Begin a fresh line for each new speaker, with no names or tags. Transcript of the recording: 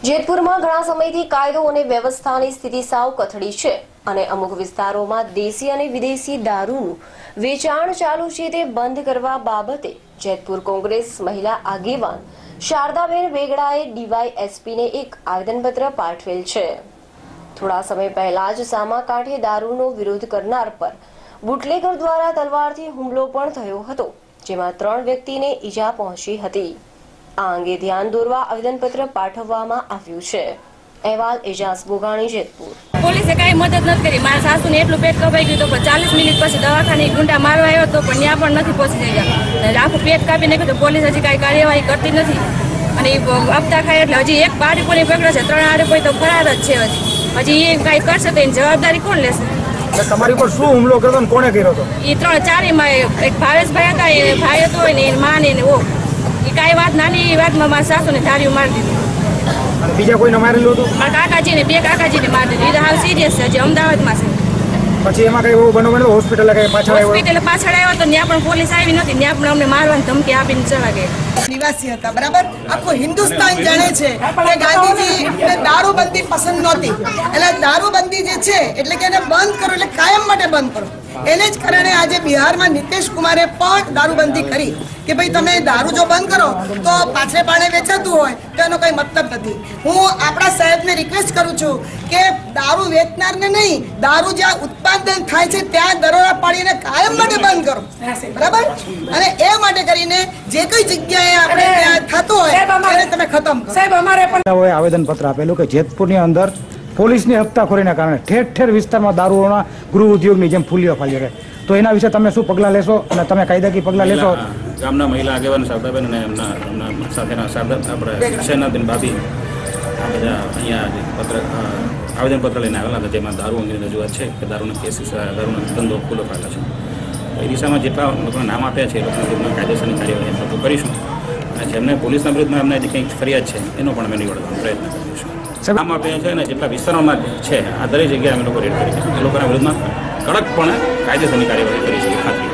જેતપુરમાં ઘણા સમયથી કાયદો અને વ્યવસ્થાની સ્થિતિ સાવ કથળી છે અને અમુક વિસ્તારોમાં દેશી અને વિદેશી દારૂનું વેચાણ ચાલુ છે તે બંધ કરવા બાબતે જેતપુર કોંગ્રેસ મહિલા આગેવાન શારદાબેન વેગડાએ ડીવાયએસપીને એક આવેદનપત્ર પાઠવેલ છે। થોડા સમય પહેલા જ સામાકાંઠે દારૂનો વિરોધ કરનાર પર બુટલેગર દ્વારા તલવારથી હુમલો પણ થયો હતો, જેમાં 3 વ્યક્તિને ઈજા પહોંચી હતી। આ અંગે ધ્યાન દોરવા આવેદનપત્ર પાઠવવામાં આવ્યું છે। અહેવાલ એજાઝ બોગાણી, જેતપુર।
પોલીસે કઈ મદદ નથી કરી। મારા સાસુને એટલું પેટ કપાઈ ગયું તો 40 મિનિટ પછી દવાખાને ગુંડા મારવા આવ્યો તો પણ ત્યાં પણ નથી પહોંચી ગયા। આખું પેટ કાપી નાખ્યું તો પોલીસ હજી કઈ કાર્યવાહી કરતી નથી અને હપ્તા ખાય એટલે હજી એક આરોપીને પકડ્યો છે, 3 આરોપી તો ફરાર જ છે। હજી એ કઈ કરશે તો એની જવાબદારી કોણ લેશે?
તમારી પર શું હુમલો કર્યો ને કોણે કર્યો હતો?
એ 3-4 માં એક ભાવેશભાઈ હતા, એ ભાઈ હતો ને એની માં ને ઓ કઈ વાત નાની વાતમાં મારા સાસુને ધાર્યું મારી દીધું।
અને બીજા કોઈને મારેલું હતું?
મારા કાકાજીને 2 કાકાજીને મારી દીધું। એ હાવ સિરિયસ છે, હજી અમદાવાદમાં છે।
પછી એમાં કઈ એવું બનવું બન્યું? હોસ્પિટલ પાછળ
આવ્યો તો ત્યાં પણ પોલીસ આવી નથી, ત્યાં પણ અમને મારવાની ધમકી આપીને ચલા ગયા।
નિવાસી હતા, બરાબર? આખું હિન્દુસ્તાન જાણે છે કે ગાંધીજીને દારૂબંધી પસંદ નહોતી, એટલે દારૂબંધી જે છે એટલે કે એને બંધ કરો, એટલે કાયમ માટે બંધ કરો। એને જ કારણે આજે બિહારમાં નીતિશ કુમારે પણ દારૂબંધી કરી કે ભાઈ તમે દારૂ જો બંધ કરો તો પાછળ પાણે વેચાતું હોય તો એનો કઈ મતલબ નથી। હું આપણા સાહેબને રિક્વેસ્ટ કરું છું કે દારૂ વેચનારને નહીં, દારૂ જ્યાં ઉત્પાદન થાય છે ત્યાં દરોડા પાડીને કાયમ માટે બંધ કરો, બરાબર? અને એ માટે કરીને જે કોઈ જગ્યાએ આપણે ત્યાં થતું હોય એને તમે ખતમ કરો।
સાહેબ, અમારે પણ આવેદન પત્ર આપેલું કે જેતપુરની અંદર પોલીસની હપ્તાખોરીના કારણે ઠેર ઠેર વિસ્તારમાં દારૂઓના ગૃહ ઉદ્યોગની જેમ ફૂલ્યો ફાલ્યો રહે, તો એના વિશે તમે શું પગલાં લેશો અને તમે કાયદાકીય પગલાં લેશો?
ગામના મહિલા આગેવાન શારદાબેન અને એમના સાથેના આપણે સેનાબેન ભાભી આ બધા અહીંયા આવેદનપત્ર લઈને આવેલા હતા, જેમાં દારૂ અંગેની રજૂઆત છે કે દારૂના કેસીસ, દારૂનો ધંધો ખુલ્લો ફાલે છે। એ દિશામાં જેટલા લોકોના નામ આપ્યા છે એ લોકોના કાયદેસરની કાર્યવાહી આપણે કરીશું અને જેમને પોલીસના વિરુદ્ધમાં એમને જે કંઈક ફરિયાદ છે એનો પણ અમે નિવાડવાનો પ્રયત્ન કરીશું। નામ આપ્યા છે અને જેટલા વિસ્તારોમાં છે આ દરેક જગ્યાએ અમે લોકો રેડ કરી છે, એ લોકોના વિરુદ્ધમાં કડક પણ કાયદેસરની કાર્યવાહી કરી છે, ખાતરી।